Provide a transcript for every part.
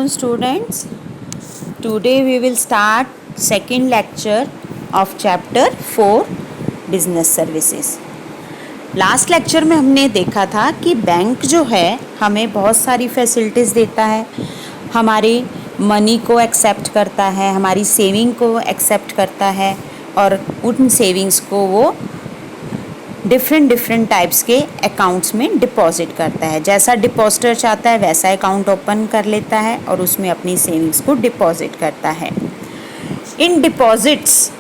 Students, today we will start second lecture of chapter 4 business services. Last lecture में हमने देखा था कि बैंक जो है हमें बहुत सारी फैसिलिटीज़ देता है, हमारी मनी को एक्सेप्ट करता है, हमारी सेविंग को एक्सेप्ट करता है और उन सेविंग्स को वो डिफरेंट टाइप्स के अकाउंट्स में डिपॉजिट करता है। जैसा डिपॉजिटर चाहता है वैसा अकाउंट ओपन कर लेता है और उसमें अपनी सेविंग्स को डिपॉजिट करता है। इन डिपॉजिट्स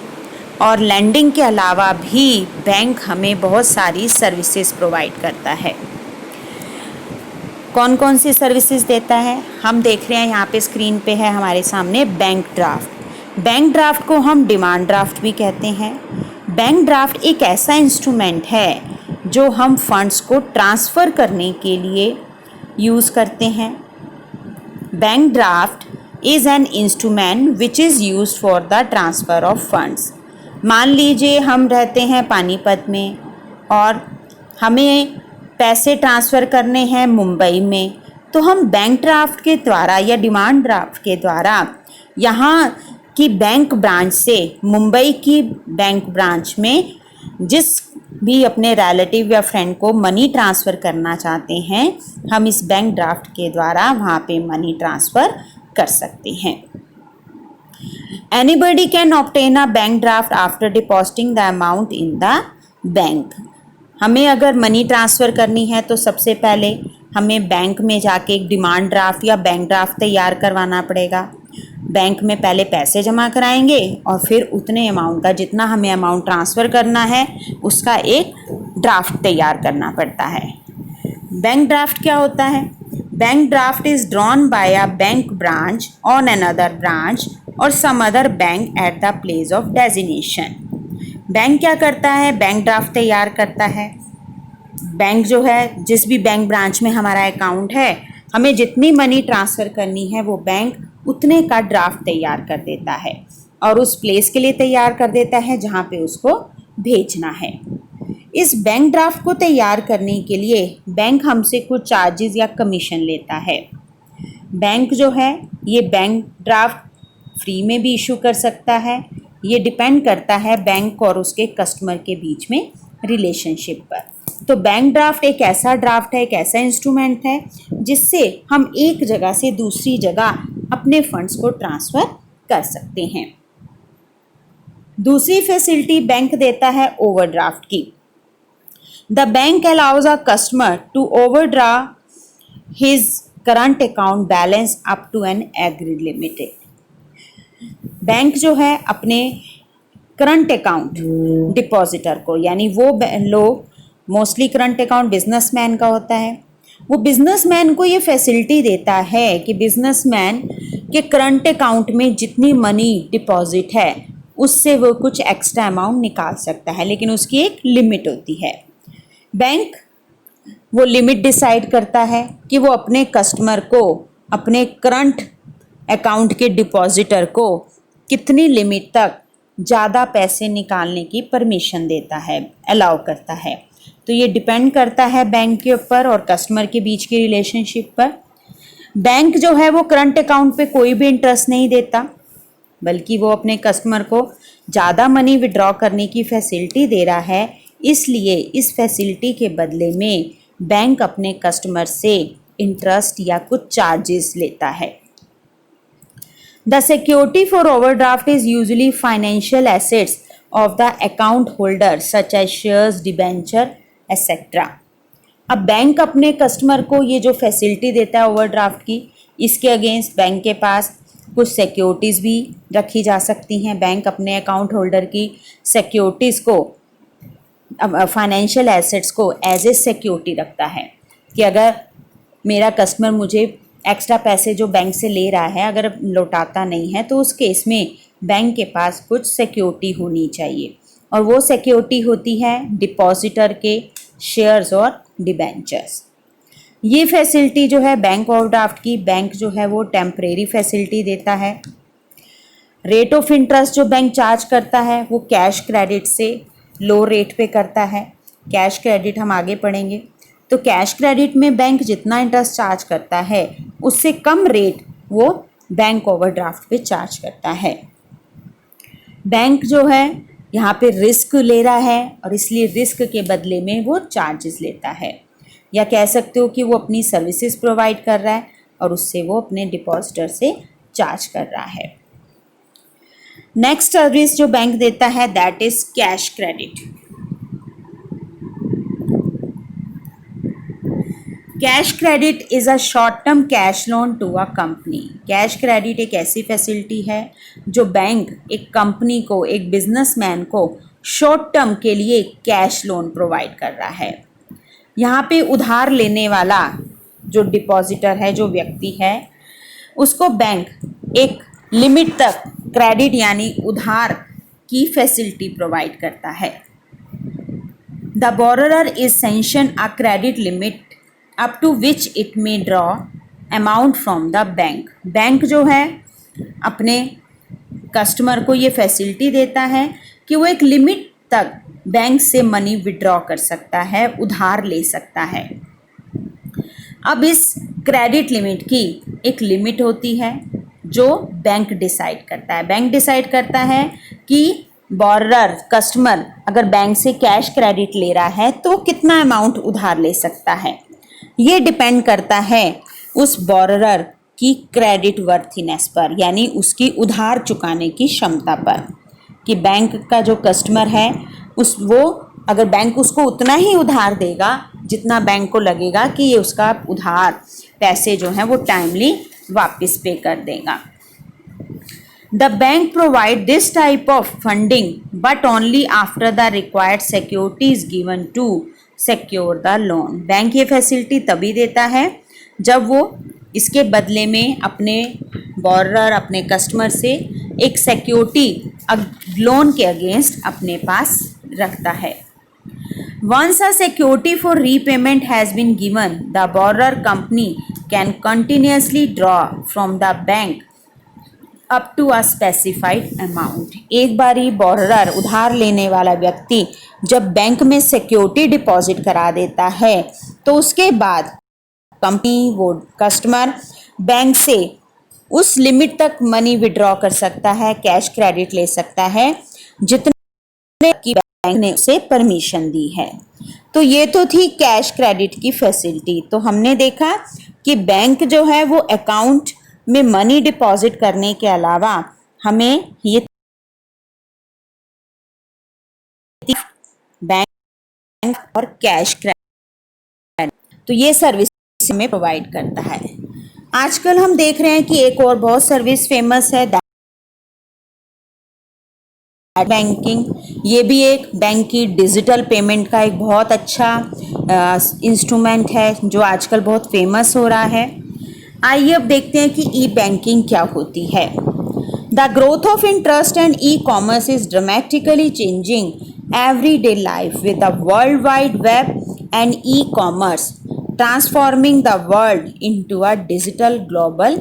और लैंडिंग के अलावा भी बैंक हमें बहुत सारी सर्विसेज प्रोवाइड करता है। कौन कौन सी सर्विसेज देता है हम देख रहे हैं, यहाँ पे स्क्रीन पे है हमारे सामने बैंक ड्राफ्ट। बैंक ड्राफ्ट को हम डिमांड ड्राफ्ट भी कहते हैं। बैंक ड्राफ्ट एक ऐसा इंस्ट्रूमेंट है जो हम फंड्स को ट्रांसफ़र करने के लिए यूज़ करते हैं। Bank draft is an instrument which is used for the transfer of funds. मान लीजिए हम रहते हैं पानीपत में और हमें पैसे ट्रांसफ़र करने हैं मुंबई में, तो हम बैंक ड्राफ्ट के द्वारा या डिमांड ड्राफ्ट के द्वारा यहाँ की बैंक ब्रांच से मुंबई की बैंक ब्रांच में जिस भी अपने रिलेटिव या फ्रेंड को मनी ट्रांसफ़र करना चाहते हैं, हम इस बैंक ड्राफ्ट के द्वारा वहाँ पे मनी ट्रांसफ़र कर सकते हैं। Anybody can obtain a bank draft after depositing the amount in the bank. हमें अगर मनी ट्रांसफ़र करनी है तो सबसे पहले हमें बैंक में जाके एक डिमांड ड्राफ्ट या बैंक ड्राफ्ट तैयार करवाना पड़ेगा। बैंक में पहले पैसे जमा कराएंगे और फिर उतने अमाउंट का, जितना हमें अमाउंट ट्रांसफ़र करना है उसका एक ड्राफ्ट तैयार करना पड़ता है। बैंक ड्राफ्ट क्या होता है? Bank draft is drawn by a bank branch on another branch और some other bank at the place of designation. Bank क्या करता है? बैंक ड्राफ्ट तैयार करता है। बैंक जो है, जिस भी बैंक ब्रांच में हमारा अकाउंट है, हमें जितनी मनी ट्रांसफ़र करनी है वो बैंक उतने का ड्राफ्ट तैयार कर देता है और उस प्लेस के लिए तैयार कर देता है जहाँ पे उसको भेजना है। इस बैंक ड्राफ्ट को तैयार करने के लिए बैंक हमसे कुछ चार्जेस या कमीशन लेता है। बैंक जो है ये बैंक ड्राफ्ट फ्री में भी इशू कर सकता है, ये डिपेंड करता है बैंक और उसके कस्टमर के बीच में रिलेशनशिप पर। तो बैंक ड्राफ्ट एक ऐसा ड्राफ्ट है, एक ऐसा इंस्ट्रूमेंट है जिससे हम एक जगह से दूसरी जगह अपने फंड्स को ट्रांसफ़र कर सकते हैं। दूसरी फैसिलिटी बैंक देता है ओवरड्राफ्ट की। The bank allows a customer to overdraw his current account balance up to an agreed limit. Bank जो है अपने करंट अकाउंट डिपॉजिटर को, यानी वो लोग, मोस्टली करंट अकाउंट बिजनेसमैन का होता है, वो बिजनेसमैन को ये फैसिलिटी देता है कि बिजनेसमैन के करंट अकाउंट में जितनी मनी डिपॉजिट है उससे वो कुछ एक्स्ट्रा अमाउंट निकाल सकता है, लेकिन उसकी एक लिमिट होती है। बैंक वो लिमिट डिसाइड करता है कि वो अपने कस्टमर को, अपने करंट अकाउंट के डिपॉजिटर को कितनी लिमिट तक ज़्यादा पैसे निकालने की परमिशन देता है, अलाउ करता है। तो ये डिपेंड करता है बैंक के ऊपर और कस्टमर के बीच की रिलेशनशिप पर। बैंक जो है वो करंट अकाउंट पे कोई भी इंटरेस्ट नहीं देता, बल्कि वो अपने कस्टमर को ज़्यादा मनी विड्रॉ करने की फैसिलिटी दे रहा है, इसलिए इस फैसिलिटी के बदले में बैंक अपने कस्टमर से इंटरेस्ट या कुछ चार्जेस लेता है। The security for overdraft is usually financial assets of the account holder such as shares, debenture etcetera. अब बैंक अपने कस्टमर को ये जो फैसिलिटी देता है ओवरड्राफ्ट की, इसके अगेंस्ट बैंक के पास कुछ सिक्योरिटीज़ भी रखी जा सकती हैं। बैंक अपने अकाउंट होल्डर की सिक्योरिटीज़ को, फाइनेंशियल एसेट्स को एज ए सिक्योरिटी रखता है कि अगर मेरा कस्टमर मुझे एक्स्ट्रा पैसे जो बैंक से ले रहा है अगर लौटाता नहीं है, तो उस केस में बैंक के पास कुछ सिक्योरिटी होनी चाहिए, और वो सिक्योरिटी होती है डिपॉजिटर के शेयर्स और डिबेंचर्स। ये फैसिलिटी जो है बैंक ओवरड्राफ्ट की, बैंक जो है वो टेम्परेरी फैसिलिटी देता है। रेट ऑफ इंटरेस्ट जो बैंक चार्ज करता है वो कैश क्रेडिट से लो रेट पे करता है। कैश क्रेडिट हम आगे पढ़ेंगे। तो कैश क्रेडिट में बैंक जितना इंटरेस्ट चार्ज करता है उससे कम रेट वो बैंक ओवरड्राफ्ट पे चार्ज करता है। बैंक जो है यहाँ पे रिस्क ले रहा है और इसलिए रिस्क के बदले में वो चार्जेस लेता है, या कह सकते हो कि वो अपनी सर्विसेज प्रोवाइड कर रहा है और उससे वो अपने डिपॉजिटर से चार्ज कर रहा है। नेक्स्ट सर्विस जो बैंक देता है that is cash credit. Cash credit is a short term cash loan to a company. Cash credit एक ऐसी फैसिलिटी है जो बैंक एक कंपनी को, एक बिजनेसमैन को शॉर्ट टर्म के लिए कैश लोन प्रोवाइड कर रहा है। यहाँ पे उधार लेने वाला जो डिपॉजिटर है, जो व्यक्ति है, उसको बैंक एक लिमिट तक क्रेडिट यानी उधार की फैसिलिटी प्रोवाइड करता है। The borrower is sanction a credit limit up to which it may draw amount from the bank. Bank जो है अपने कस्टमर को ये फैसिलिटी देता है कि वो एक लिमिट तक बैंक से मनी विड्रॉ कर सकता है, उधार ले सकता है। अब इस क्रेडिट लिमिट की एक लिमिट होती है जो बैंक डिसाइड करता है। बैंक डिसाइड करता है कि बोरर कस्टमर अगर बैंक से कैश क्रेडिट ले रहा है तो कितना अमाउंट उधार ले सकता है। ये डिपेंड करता है उस बोरर की क्रेडिट वर्थीनेस पर, यानी उसकी उधार चुकाने की क्षमता पर, कि बैंक का जो कस्टमर है वो अगर बैंक उसको उतना ही उधार देगा जितना बैंक को लगेगा कि ये उसका उधार पैसे जो हैं वो टाइमली वापस पे कर देगा। The bank provide this type of funding but only after the required security is given to secure the loan. Bank ये फैसिलिटी तभी देता है जब वो इसके बदले में अपने बोरर, अपने कस्टमर से एक सिक्योरिटी लोन के अगेंस्ट अपने पास रखता है। Once a security for repayment has been given, the borrower company can continuously draw from the bank up to a specified amount। एक बारी बोरर, उधार लेने वाला व्यक्ति जब बैंक में सिक्योरिटी डिपॉजिट करा देता है तो उसके बाद कंपनी, वो कस्टमर बैंक से उस लिमिट तक मनी विड्रॉ कर सकता है, कैश क्रेडिट ले सकता है जितने की बैंक ने उसे परमिशन दी है। तो ये तो थी कैश क्रेडिट की फैसिलिटी। तो हमने देखा कि बैंक जो है वो अकाउंट में मनी डिपॉजिट करने के अलावा हमें ये बैंक और कैश क्रेडिट, तो ये सर्विस में प्रोवाइड करता है। आजकल हम देख रहे हैं कि एक और बहुत सर्विस फेमस है बैंकिंग। ये भी एक बैंक की डिजिटल पेमेंट का एक बहुत अच्छा इंस्ट्रूमेंट है जो आजकल बहुत फेमस हो रहा है। आइए अब देखते हैं कि ई बैंकिंग क्या होती है। The growth of interest and e commerce is dramatically changing everyday life with the world wide web and e-commerce transforming the world into a digital global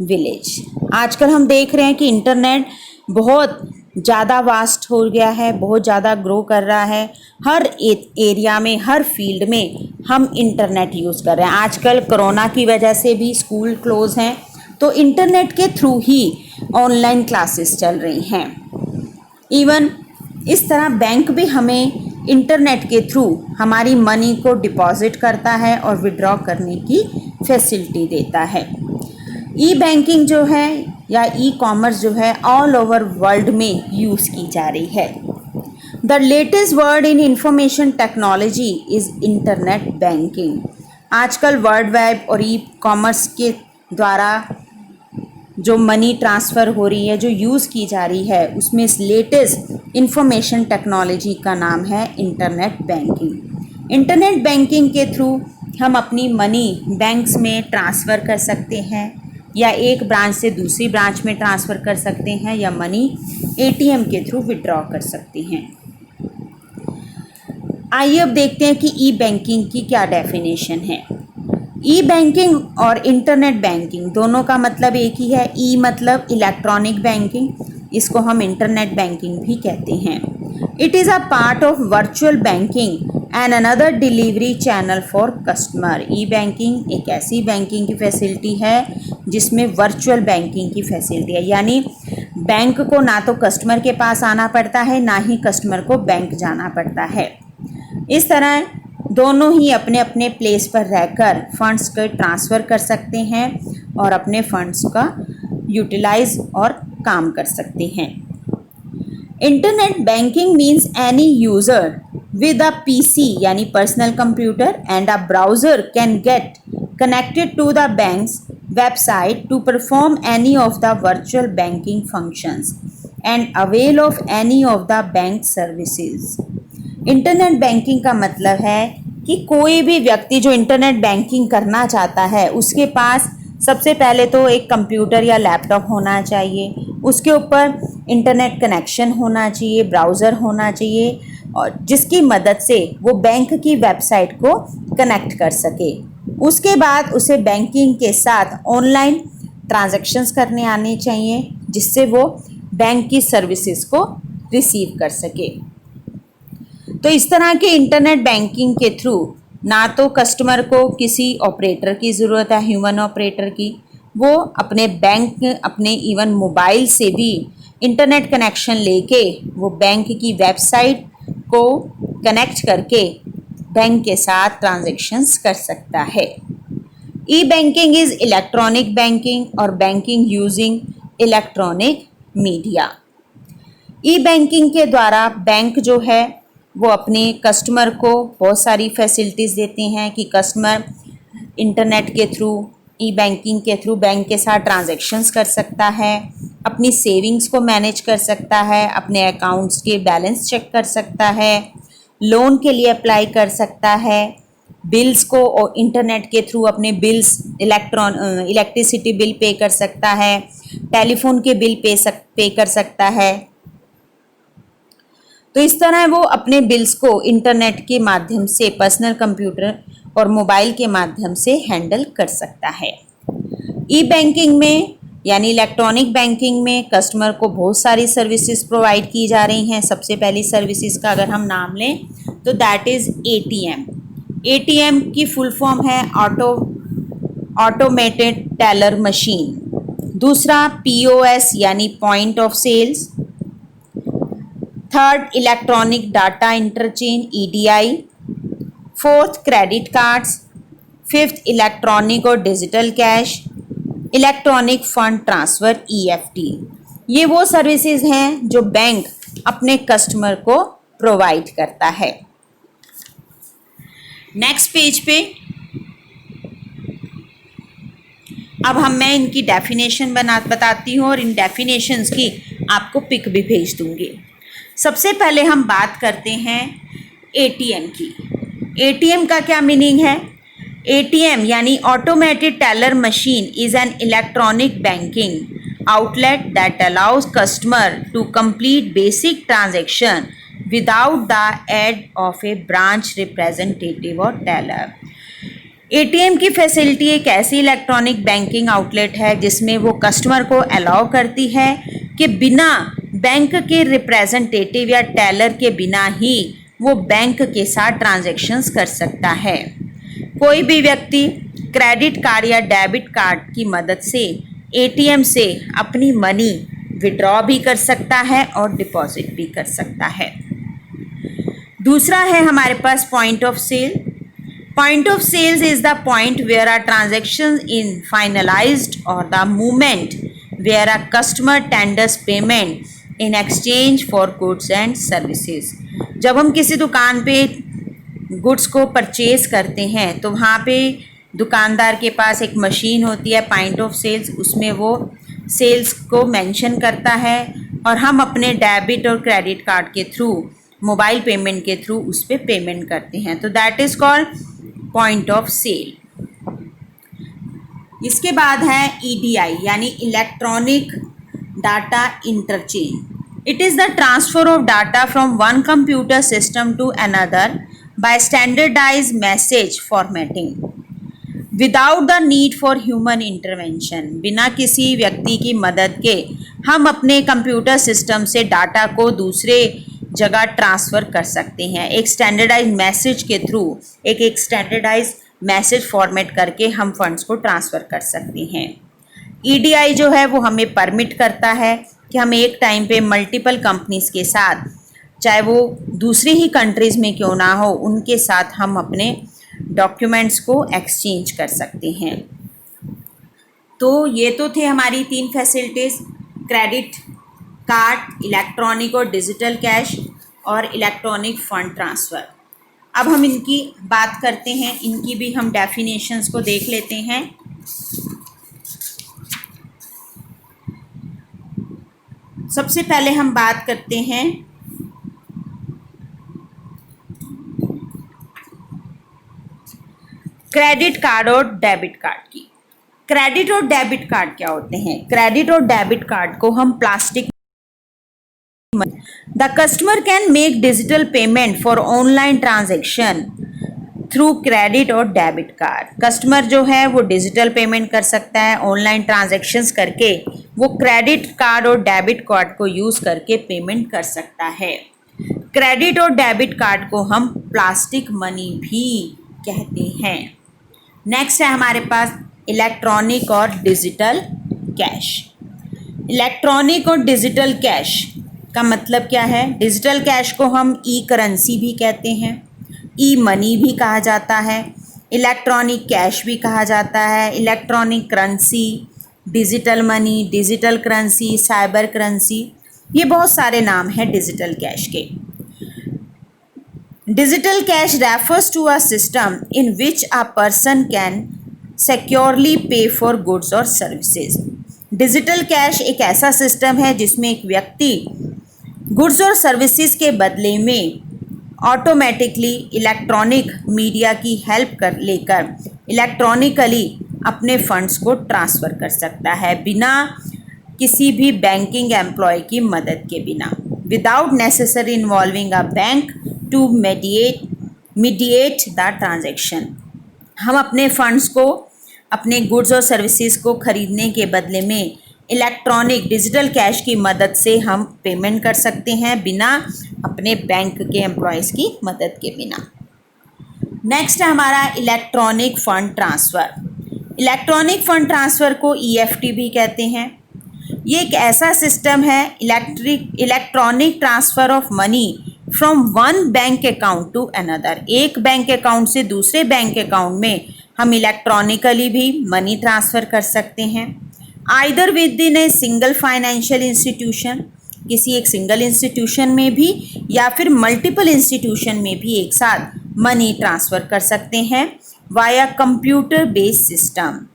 village। आजकल हम देख रहे हैं कि इंटरनेट बहुत ज़्यादा वास्ट हो गया है, बहुत ज़्यादा ग्रो कर रहा है। हर एरिया में, हर फील्ड में हम इंटरनेट यूज़ कर रहे हैं। आजकल कोरोना की वजह से भी स्कूल क्लोज हैं तो इंटरनेट के थ्रू ही ऑनलाइन क्लासेस चल रही हैं। इवन इस तरह बैंक भी हमें इंटरनेट के थ्रू हमारी मनी को डिपॉजिट करता है और विड्रॉ करने की फैसिलिटी देता है। ई बैंकिंग जो है या ई कॉमर्स जो है ऑल ओवर वर्ल्ड में यूज़ की जा रही है। The latest word in information technology is internet banking. आजकल वर्ल्ड वेब और ई कॉमर्स के द्वारा जो मनी ट्रांसफ़र हो रही है, जो यूज़ की जा रही है, उसमें लेटेस्ट इंफॉर्मेशन टेक्नोलॉजी का नाम है इंटरनेट बैंकिंग। इंटरनेट बैंकिंग के थ्रू हम अपनी मनी बैंक्स में ट्रांसफ़र कर सकते हैं या एक ब्रांच से दूसरी ब्रांच में ट्रांसफ़र कर सकते हैं या मनी एटीएम के थ्रू विड्रॉ कर सकते हैं। आइए अब देखते हैं कि ई बैंकिंग की क्या डेफिनेशन है। ई बैंकिंग और इंटरनेट बैंकिंग दोनों का मतलब एक ही है। ई मतलब इलेक्ट्रॉनिक बैंकिंग, इसको हम इंटरनेट बैंकिंग भी कहते हैं। It is a part of virtual banking and another delivery channel for customer. E banking एक ऐसी बैंकिंग की फैसिलिटी है जिसमें वर्चुअल बैंकिंग की फैसिलिटी है, यानी बैंक को ना तो कस्टमर के पास आना पड़ता है, ना ही कस्टमर को बैंक जाना पड़ता है। इस तरह दोनों ही अपने अपने प्लेस पर रहकर फंड्स को ट्रांसफ़र कर सकते हैं और अपने फंड्स का यूटिलाइज और काम कर सकते हैं। Internet banking means any user with a PC यानी personal computer and a browser can get connected to the bank's website to perform any of the virtual banking functions and avail of any of the bank services। Internet banking का मतलब है कि कोई भी व्यक्ति जो internet banking करना चाहता है उसके पास सबसे पहले तो एक कंप्यूटर या लैपटॉप होना चाहिए, उसके ऊपर इंटरनेट कनेक्शन होना चाहिए, ब्राउज़र होना चाहिए, और जिसकी मदद से वो बैंक की वेबसाइट को कनेक्ट कर सके। उसके बाद उसे बैंकिंग के साथ ऑनलाइन ट्रांजैक्शंस करने आने चाहिए, जिससे वो बैंक की सर्विसेज को रिसीव कर सके। तो इस तरह के इंटरनेट बैंकिंग के थ्रू ना तो कस्टमर को किसी ऑपरेटर की ज़रूरत है, ह्यूमन ऑपरेटर की, वो अपने बैंक अपने इवन मोबाइल से भी इंटरनेट कनेक्शन लेके वो बैंक की वेबसाइट को कनेक्ट करके बैंक के साथ ट्रांजैक्शंस कर सकता है। ई बैंकिंग इज़ इलेक्ट्रॉनिक बैंकिंग और बैंकिंग यूजिंग इलेक्ट्रॉनिक मीडिया। ई बैंकिंग के द्वारा बैंक जो है वो अपने कस्टमर को बहुत सारी फैसिलिटीज़ देते हैं कि कस्टमर इंटरनेट के थ्रू, ई बैंकिंग के थ्रू बैंक के साथ ट्रांजैक्शंस कर सकता है, अपनी सेविंग्स को मैनेज कर सकता है, अपने अकाउंट्स के बैलेंस चेक कर सकता है, लोन के लिए अप्लाई कर सकता है, बिल्स को और इंटरनेट के थ्रू अपने बिल्स इलेक्ट्रिसिटी बिल पे कर सकता है, टेलीफोन के बिल पे कर सकता है। तो इस तरह वो अपने बिल्स को इंटरनेट के माध्यम से पर्सनल कंप्यूटर और मोबाइल के माध्यम से हैंडल कर सकता है। ई बैंकिंग में यानी इलेक्ट्रॉनिक बैंकिंग में कस्टमर को बहुत सारी सर्विसेज प्रोवाइड की जा रही हैं। सबसे पहली सर्विसेज का अगर हम नाम लें तो दैट इज़ एटीएम। एटीएम की फुल फॉर्म है ऑटोमेटेड टेलर मशीन। दूसरा पीओएस यानी point of sales. Third electronic data interchange EDI. Fourth credit cards. Fifth electronic और digital cash. Electronic fund transfer EFT. ये वो सर्विसेज हैं जो बैंक अपने कस्टमर को प्रोवाइड करता है। नेक्स्ट पेज पे अब मैं इनकी डेफिनेशन बताती हूँ और इन डेफिनेशंस की आपको पिक भी भेज दूँगी। सबसे पहले हम बात करते हैं एटीएम की। एटीएम का क्या मीनिंग है? एटीएम यानी automated teller machine is an electronic banking outlet that allows customer to complete basic transaction without the aid of a branch representative और टेलर। एटीएम की फैसिलिटी एक ऐसी इलेक्ट्रॉनिक बैंकिंग आउटलेट है जिसमें वो कस्टमर को अलाउ करती है कि बिना बैंक के रिप्रेजेंटेटिव या टेलर के बिना ही वो बैंक के साथ ट्रांजैक्शंस कर सकता है। कोई भी व्यक्ति क्रेडिट कार्ड या डेबिट कार्ड की मदद से एटीएम से अपनी मनी विड्रॉ भी कर सकता है और डिपॉजिट भी कर सकता है। दूसरा है हमारे पास point of sale. Point of sales is the point where a transaction is finalized or the moment where a customer tenders payment in exchange for goods and services। जब हम किसी दुकान पे गुड्स को परचेज करते हैं तो वहाँ पे दुकानदार के पास एक मशीन होती है पॉइंट ऑफ सेल्स, उसमें वो सेल्स को मेंशन करता है और हम अपने डेबिट और क्रेडिट कार्ड के थ्रू, मोबाइल पेमेंट के थ्रू उस पर पेमेंट करते हैं। तो that is called point of sale. इसके बाद है ईडीआई यानी electronic data interchange. It is the transfer of data from one computer system to another by standardise message formatting without the need for human intervention. बिना किसी व्यक्ति की मदद के हम अपने कंप्यूटर सिस्टम से डाटा को दूसरे जगह ट्रांसफ़र कर सकते हैं। एक स्टैंडर्डाइज मैसेज के थ्रू एक स्टैंडर्डाइज मैसेज फॉर्मेट करके हम फंड्स को ट्रांसफ़र कर सकते हैं। ईडीआई जो है वो हमें परमिट करता है कि हम एक टाइम पे मल्टीपल कंपनीज के साथ, चाहे वो दूसरी ही कंट्रीज़ में क्यों ना हो, उनके साथ हम अपने डॉक्यूमेंट्स को एक्सचेंज कर सकते हैं। तो ये तो थे हमारी 3 फैसिलिटीज़, क्रेडिट कार्ड, इलेक्ट्रॉनिक और डिजिटल कैश और इलेक्ट्रॉनिक फ़ंड ट्रांसफ़र। अब हम इनकी बात करते हैं, इनकी भी हम डेफिनेशंस को देख लेते हैं। सबसे पहले हम बात करते हैं क्रेडिट कार्ड और डेबिट कार्ड की। क्रेडिट और डेबिट कार्ड क्या होते हैं? क्रेडिट और डेबिट कार्ड को हम plastic the customer can make digital payment for online transaction through credit और डेबिट कार्ड। कस्टमर जो है वो डिजिटल पेमेंट कर सकता है, ऑनलाइन ट्रांजेक्शन्स करके वो क्रेडिट कार्ड और डेबिट कार्ड को यूज़ करके पेमेंट कर सकता है। क्रेडिट और डेबिट कार्ड को हम प्लास्टिक मनी भी कहते हैं। नेक्स्ट है हमारे पास इलेक्ट्रॉनिक और डिजिटल कैश। इलेक्ट्रॉनिक और डिजिटल कैश का मतलब क्या है? डिजिटल कैश को हम ई करेंसी भी कहते हैं, ई मनी भी कहा जाता है, इलेक्ट्रॉनिक कैश भी कहा जाता है, electronic currency, digital money, digital currency, cyber currency, ये बहुत सारे नाम हैं डिजिटल कैश के। Digital cash refers to a system in which a person can securely pay for goods और सर्विसेज। डिजिटल कैश एक ऐसा सिस्टम है जिसमें एक व्यक्ति गुड्स और सर्विसेज के बदले में ऑटोमेटिकली इलेक्ट्रॉनिक मीडिया की हेल्प लेकर इलेक्ट्रॉनिकली अपने फंड्स को ट्रांसफ़र कर सकता है, बिना किसी भी बैंकिंग एम्प्लॉय की मदद के बिना, without necessary involving a bank to mediate the transaction. हम अपने फंड्स को, अपने गुड्स और सर्विसेज को खरीदने के बदले में इलेक्ट्रॉनिक डिजिटल कैश की मदद से हम पेमेंट कर सकते हैं, बिना अपने बैंक के एम्प्लॉयज़ की मदद के बिना। नेक्स्ट है हमारा electronic fund transfer. Electronic fund transfer को ईएफटी भी कहते हैं। ये एक ऐसा सिस्टम है, electronic transfer of money from one bank account to another. एक बैंक अकाउंट से दूसरे बैंक अकाउंट में हम इलेक्ट्रॉनिकली भी मनी ट्रांसफ़र कर सकते हैं, either with in a single financial institution, किसी एक सिंगल इंस्टीट्यूशन में भी, या फिर मल्टीपल इंस्टीट्यूशन में भी एक साथ मनी ट्रांसफ़र कर सकते हैं via computer based system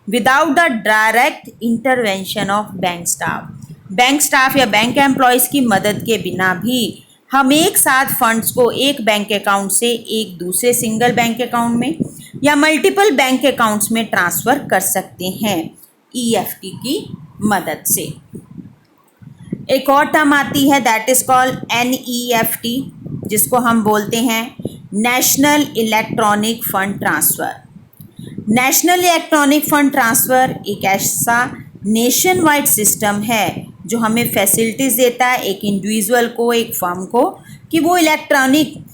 without the direct intervention of bank staff. Bank staff या बैंक एम्प्लॉयज़ की मदद के बिना भी हम एक साथ फंड्स को एक बैंक अकाउंट से एक दूसरे सिंगल बैंक अकाउंट में या मल्टीपल बैंक अकाउंट्स में ट्रांसफ़र कर सकते हैं ईएफटी की मदद से। एक और टर्म आती है दैट इज़ कॉल्ड एनईएफटी, जिसको हम बोलते हैं national electronic fund transfer. National electronic fund transfer एक ऐसा नेशन वाइड सिस्टम है जो हमें फैसिलिटीज़ देता है एक इंडिविजुअल को, एक फर्म को, कि वो इलेक्ट्रॉनिक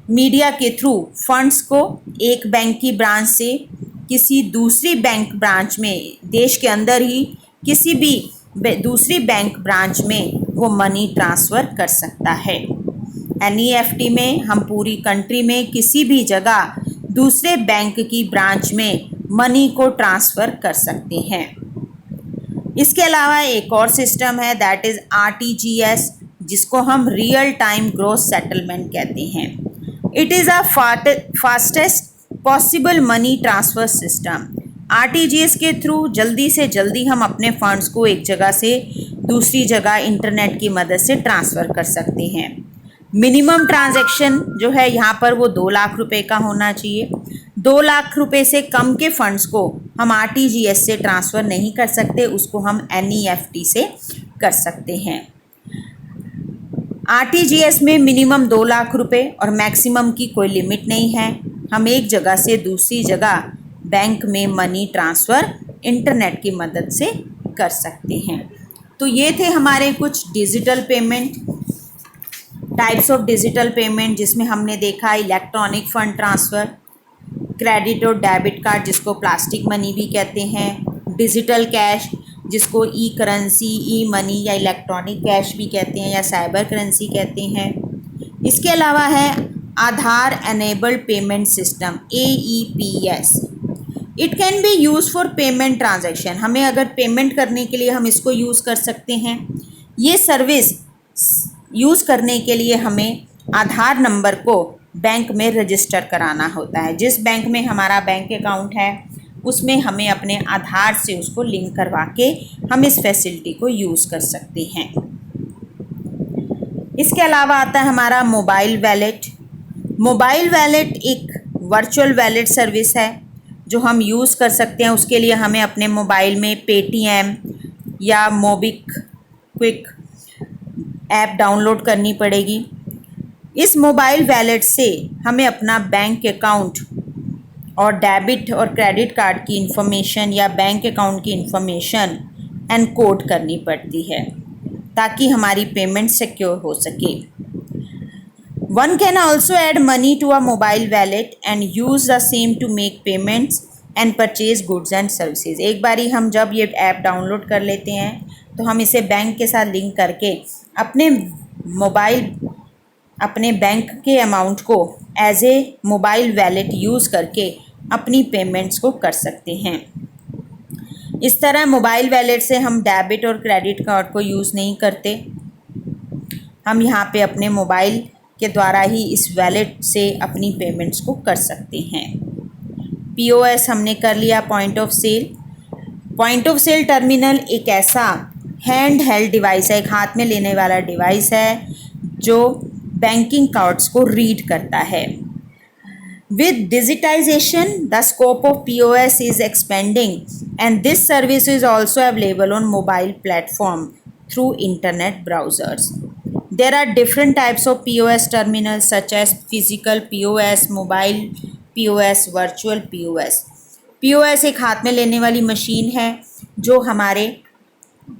मीडिया के थ्रू फंड्स को एक बैंक की ब्रांच से किसी दूसरी बैंक ब्रांच में, देश के अंदर ही किसी भी दूसरी बैंक ब्रांच में वो मनी ट्रांसफ़र कर सकता है। एनईएफटी में हम पूरी कंट्री में किसी भी जगह दूसरे बैंक की ब्रांच में मनी को ट्रांसफ़र कर सकते हैं। इसके अलावा एक और सिस्टम है दैट इज़ आरटीजीएस, जिसको हम रियल टाइम ग्रॉस सेटलमेंट कहते हैं। It is a fastest possible money transfer system. RTGS के थ्रू जल्दी से जल्दी हम अपने फंड्स को एक जगह से दूसरी जगह इंटरनेट की मदद से ट्रांसफ़र कर सकते हैं। मिनिमम ट्रांजैक्शन जो है यहाँ पर वो 2 लाख रुपए का होना चाहिए। 2 लाख रुपए से कम के फंड्स को हम आरटीजीएस से ट्रांसफ़र नहीं कर सकते, उसको हम एनईएफटी से कर सकते हैं। आरटीजीएस में मिनिमम 2 लाख रुपए और मैक्सिमम की कोई लिमिट नहीं है। हम एक जगह से दूसरी जगह बैंक में मनी ट्रांसफ़र इंटरनेट की मदद से कर सकते हैं। तो ये थे हमारे कुछ digital payment, types of digital payment, जिसमें हमने देखा इलेक्ट्रॉनिक फ़ंड ट्रांसफ़र, क्रेडिट और डेबिट कार्ड जिसको प्लास्टिक मनी भी कहते हैं, डिजिटल कैश, जिसको ई करेंसी, ई मनी या इलेक्ट्रॉनिक कैश भी कहते हैं या साइबर करेंसी कहते हैं। इसके अलावा है Aadhaar enabled payment system, AEPS। It can be use for payment transaction, हमें अगर पेमेंट करने के लिए हम इसको यूज़ कर सकते हैं। ये सर्विस यूज़ करने के लिए हमें आधार नंबर को बैंक में रजिस्टर कराना होता है। जिस बैंक में हमारा बैंक अकाउंट है उसमें हमें अपने आधार से उसको लिंक करवा के हम इस फैसिलिटी को यूज़ कर सकते हैं। इसके अलावा आता है हमारा मोबाइल वैलेट। मोबाइल वैलेट एक वर्चुअल वैलेट सर्विस है जो हम यूज़ कर सकते हैं। उसके लिए हमें अपने मोबाइल में पेटीएम या मोबीक्विक ऐप डाउनलोड करनी पड़ेगी। इस मोबाइल वैलेट से हमें अपना बैंक अकाउंट और डेबिट और क्रेडिट कार्ड की इंफॉर्मेशन या बैंक अकाउंट की इंफॉर्मेशन एनकोड करनी पड़ती है ताकि हमारी पेमेंट सिक्योर हो सके। One can also add money to a mobile wallet and use the same to make payments and purchase goods and services. एक बारी हम जब ये ऐप डाउनलोड कर लेते हैं तो हम इसे बैंक के साथ लिंक करके अपने बैंक के अमाउंट को as a mobile wallet use करके अपनी पेमेंट्स को कर सकते हैं। इस तरह मोबाइल वैलेट से हम डेबिट और क्रेडिट कार्ड को यूज़ नहीं करते, हम यहाँ पे अपने मोबाइल के द्वारा ही इस वैलेट से अपनी पेमेंट्स को कर सकते हैं। POS हमने कर लिया, point of sale. Point of sale terminal एक ऐसा हैंड हेल्ड डिवाइस है, एक हाथ में लेने वाला डिवाइस है जो बैंकिंग कार्ड्स को रीड करता है। With digitization, the scope of POS is expanding and this service is also available on mobile platform through internet browsers. There are different types of POS terminals such as physical POS, mobile POS, virtual POS. POS एक हाथ में लेने वाली machine है जो हमारे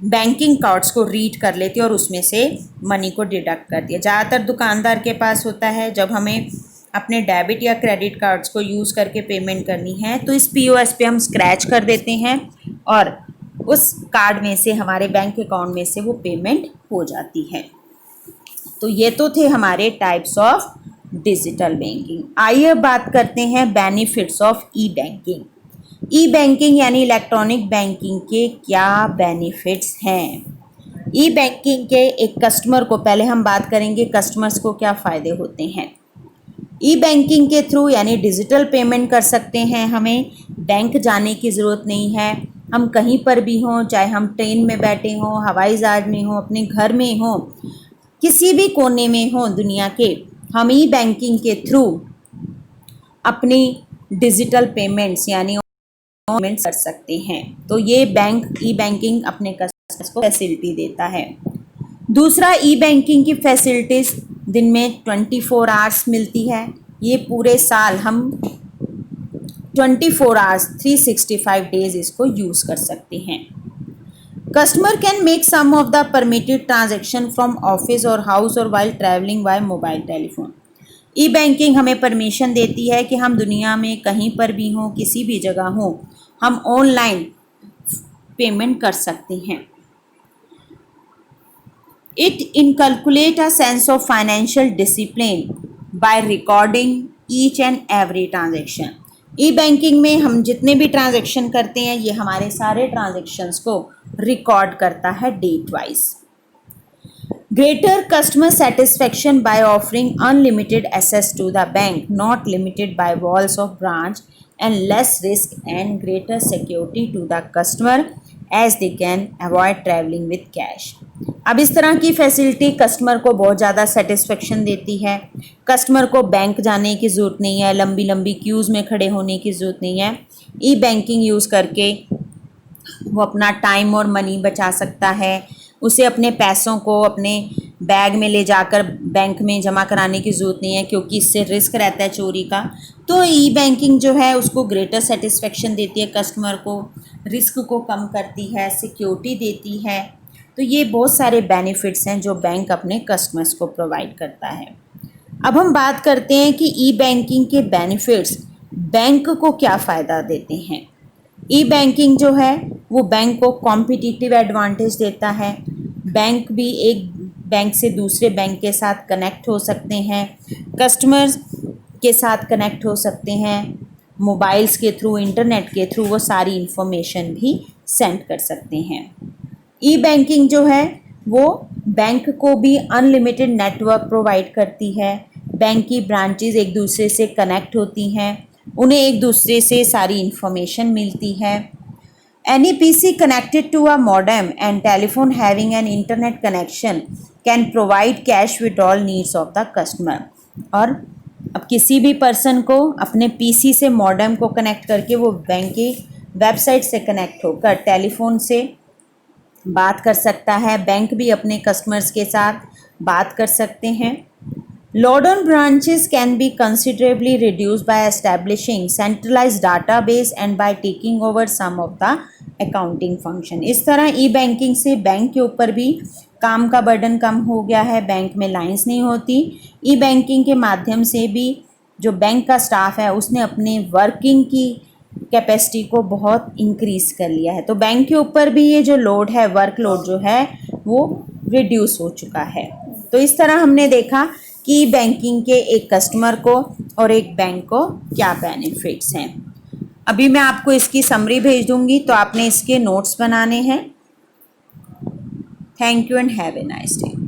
banking cards को read कर लेती है और उसमें से मनी को डिडक्ट करती है। ज़्यादातर दुकानदार के पास होता है। जब हमें अपने डेबिट या क्रेडिट कार्ड्स को यूज़ करके पेमेंट करनी है तो इस POS पे हम स्क्रैच कर देते हैं और उस कार्ड में से हमारे बैंक अकाउंट में से वो पेमेंट हो जाती है। तो ये तो थे हमारे टाइप्स ऑफ डिजिटल बैंकिंग। आइए अब बात करते हैं benefits of E banking. E banking यानी इलेक्ट्रॉनिक बैंकिंग के क्या बेनिफिट्स हैं। ई बैंकिंग के एक कस्टमर को, पहले हम बात करेंगे कस्टमर्स को क्या फ़ायदे होते हैं। ई बैंकिंग के थ्रू यानी डिजिटल पेमेंट कर सकते हैं, हमें बैंक जाने की ज़रूरत नहीं है। हम कहीं पर भी हों, चाहे हम ट्रेन में बैठे हों, हवाई जहाज में हों, अपने घर में हों, किसी भी कोने में हों दुनिया के, हम ई बैंकिंग के थ्रू अपनी डिजिटल पेमेंट्स यानी पेमेंट्स कर सकते हैं। तो ये ई बैंकिंग अपने कस्टमर्स को फैसिलिटी देता है। दूसरा, ई बैंकिंग की फैसिलिटीज़ दिन में 24 आवर्स मिलती है। ये पूरे साल हम 24 आवर्स 365 डेज इसको यूज़ कर सकते हैं। Customer can make some of the permitted transaction from office और हाउस और while travelling by mobile telephone. E banking हमें परमिशन देती है कि हम दुनिया में कहीं पर भी हों, किसी भी जगह हों, हम ऑनलाइन पेमेंट कर सकते हैं। It inculcates a sense of financial discipline by recording each and every transaction. E banking में हम जितने भी ट्रांजैक्शन करते हैं ये हमारे सारे ट्रांजैक्शंस को रिकॉर्ड करता है date wise. Greater customer satisfaction by offering unlimited access to the bank, not limited by walls of branch, and less risk and greater security to the customer as they can avoid travelling with cash. अब इस तरह की facility customer को बहुत ज़्यादा satisfaction देती है। Customer को बैंक जाने की ज़रूरत नहीं है, लंबी लंबी क्यूज़ में खड़े होने की ज़रूरत नहीं है। ई बैंकिंग यूज़ करके वो अपना टाइम और मनी बचा सकता है। उसे अपने पैसों को अपने बैग में ले जाकर बैंक में जमा कराने की ज़रूरत नहीं है क्योंकि इससे रिस्क रहता है चोरी का। तो ई बैंकिंग जो है उसको ग्रेटर सेटिस्फेक्शन देती है कस्टमर को, रिस्क को कम करती है, सिक्योरिटी देती है। तो ये बहुत सारे बेनिफिट्स हैं जो बैंक अपने कस्टमर्स को प्रोवाइड करता है। अब हम बात करते हैं कि ई बैंकिंग के बेनिफिट्स बैंक को क्या फ़ायदा देते हैं। ई बैंकिंग जो है वो बैंक को कॉम्पिटिटिव एडवांटेज देता है। बैंक भी एक बैंक से दूसरे बैंक के साथ कनेक्ट हो सकते हैं, कस्टमर्स के साथ कनेक्ट हो सकते हैं, मोबाइल्स के थ्रू, इंटरनेट के थ्रू वो सारी इन्फॉर्मेशन भी सेंड कर सकते हैं। ई बैंकिंग जो है वो बैंक को भी अनलिमिटेड नेटवर्क प्रोवाइड करती है। बैंक की ब्रांचेज एक दूसरे से कनेक्ट होती हैं, उन्हें एक दूसरे से सारी इन्फॉर्मेशन मिलती है। Any PC connected to a modem and telephone having an internet connection can provide cash withdrawal needs of the customer। और अब किसी भी पर्सन को अपने पीसी से मॉडेम को कनेक्ट करके वो बैंक की वेबसाइट से कनेक्ट होकर टेलीफोन से बात कर सकता है। बैंक भी अपने कस्टमर्स के साथ बात कर सकते हैं। Load on branches can be considerably reduced by establishing centralized database and by taking over some of the accounting function। इस तरह ई बैंकिंग से बैंक के ऊपर भी काम का बर्डन कम हो गया है, बैंक में लाइंस नहीं होती। ई बैंकिंग के माध्यम से भी जो बैंक का स्टाफ है उसने अपने वर्किंग की कैपेसिटी को बहुत इंक्रीज़ कर लिया है। तो बैंक के ऊपर भी ये जो लोड है, वर्क लोड जो है वो रिड्यूस हो चुका है। तो इस तरह हमने देखा कि बैंकिंग के एक कस्टमर को और एक बैंक को क्या बेनिफिट्स हैं। अभी मैं आपको इसकी समरी भेज दूंगी, तो आपने इसके नोट्स बनाने हैं। Thank you and have a nice day.